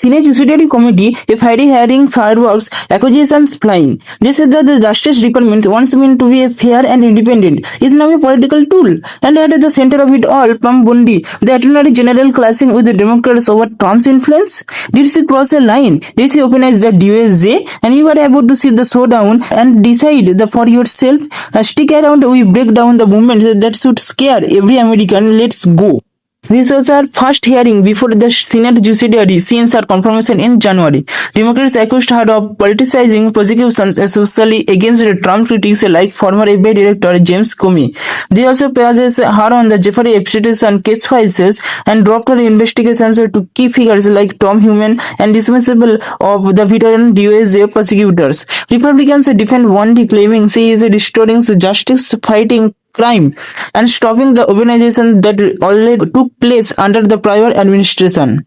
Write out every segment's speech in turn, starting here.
Senate Judiciary Committee, a fiery hearing fireworks, accusations flying. They said that the Justice Department, once meant to be a fair and independent, is now a political tool. And at the center of it all, Pam Bondi, the Attorney General clashing with the Democrats over Trump's influence. Did she cross a line? Did she weaponize the DOJ? And you are about to see the showdown and decide for yourself. Stick around, we break down the movements that should scare every American. Let's go. This was our first hearing before the Senate Judiciary since her confirmation in January. Democrats accused her of politicizing prosecutions, especially against Trump critics like former FBI Director James Comey. They also praised her on the Jeffrey Epstein case files and dropped her investigations to key figures like Tom Human and dismissible of the veteran DOJ prosecutors. Republicans defend Bondi, claiming she is restoring justice, fighting crime and stopping the weaponization that already took place under the prior administration.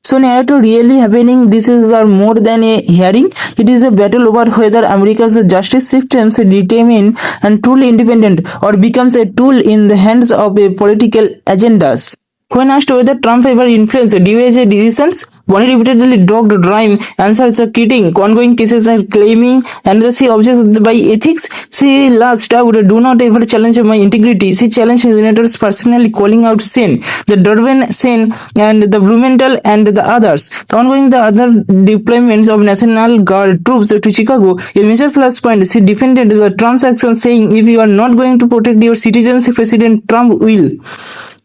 So narrative really happening. This is more than a hearing. It is a battle over whether America's justice systems determine and truly independent or becomes a tool in the hands of a political agendas. When asked whether Trump ever influenced DOJ decisions, Bondi repeatedly dropped rhyme answers citing ongoing cases and claiming and she objects by ethics. She last out, do not ever challenge my integrity. She challenged senators personally, calling out Sen, the Durban Sen and the Blumenthal and the others. Ongoing the other deployments of National Guard troops to Chicago, a major flashpoint, she defended the Trump's actions, saying, if you are not going to protect your citizens, President Trump will.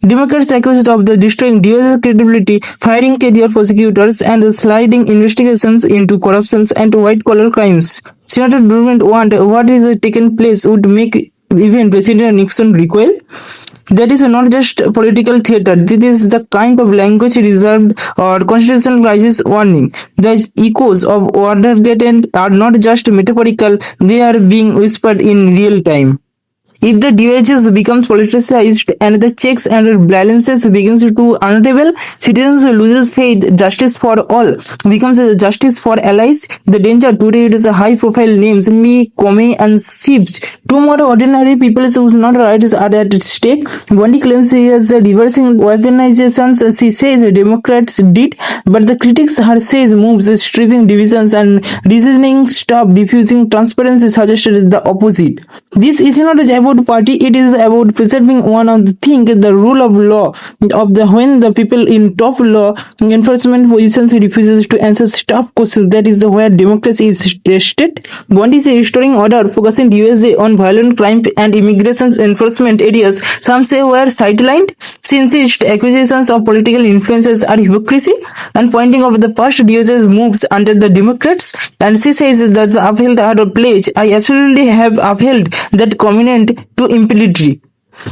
Democrats accused of the destroying DOJ's credibility, firing career prosecutors, and sliding investigations into corruption and white-collar crimes. Senator Durban warned what is taking place would make even President Nixon recoil. That is not just political theater. This is the kind of language reserved or constitutional crisis warning. The echoes of Watergate are not just metaphorical; they are being whispered in real time. If the DOJ becomes politicized and the checks and balances begins to unravel, citizens loses faith. Justice for all becomes a justice for allies. The danger today is high-profile names, me, Comey, and Siebes. Two more ordinary people whose not rights are at stake. Bondi claims he is reversing weaponizations. She says Democrats did, but the critics her says moves stripping divisions and reasoning stop diffusing transparency suggested the opposite. This is not about party, it is about preserving one of the things, the rule of law of the when the people in top law enforcement positions refuses to answer tough questions. That is where democracy is tested. Bondi is restoring order, focusing USA on violent crime and immigration enforcement areas some say were sidelined. She insists accusations of political influences are hypocrisy and pointing out the first DOJ's moves under the Democrats, and she says that the upheld her pledge. I absolutely have upheld that commitment to impunity.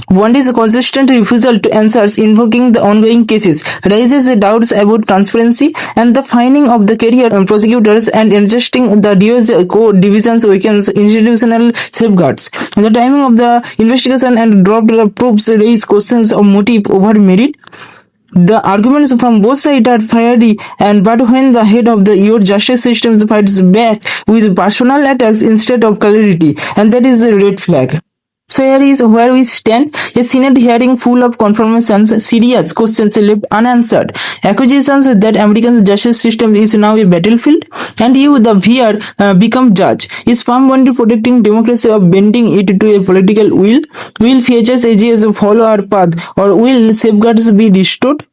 Bondi's consistent refusal to answers invoking the ongoing cases raises doubts about transparency and the finding of the career prosecutors and adjusting the DOJ core divisions weakens institutional safeguards. The timing of the investigation and dropped the proofs raise questions of motive over merit. The arguments from both sides are fiery, but when the head of your justice system fights back with personal attacks instead of clarity, and that is a red flag. So here is where we stand. A Senate hearing full of confirmations, serious questions left unanswered, accusations that American justice system is now a battlefield, and you, the viewer, become judge. Is Pam Bondi protecting democracy or bending it to a political will? Will future AGs follow our path, or will safeguards be restored?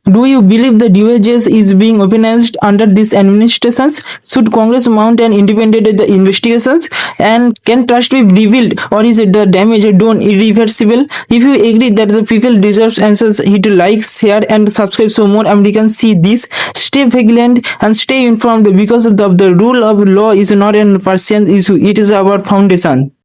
Do you believe the DOJ is being weaponized under these administrations? Should Congress mount an independent investigations? And can trust be rebuilt, or is it the damage done irreversible? If you agree that the people deserve answers, hit like, share, and subscribe so more Americans see this. Stay vigilant and stay informed because the rule of law is not a Persian issue; it is our foundation.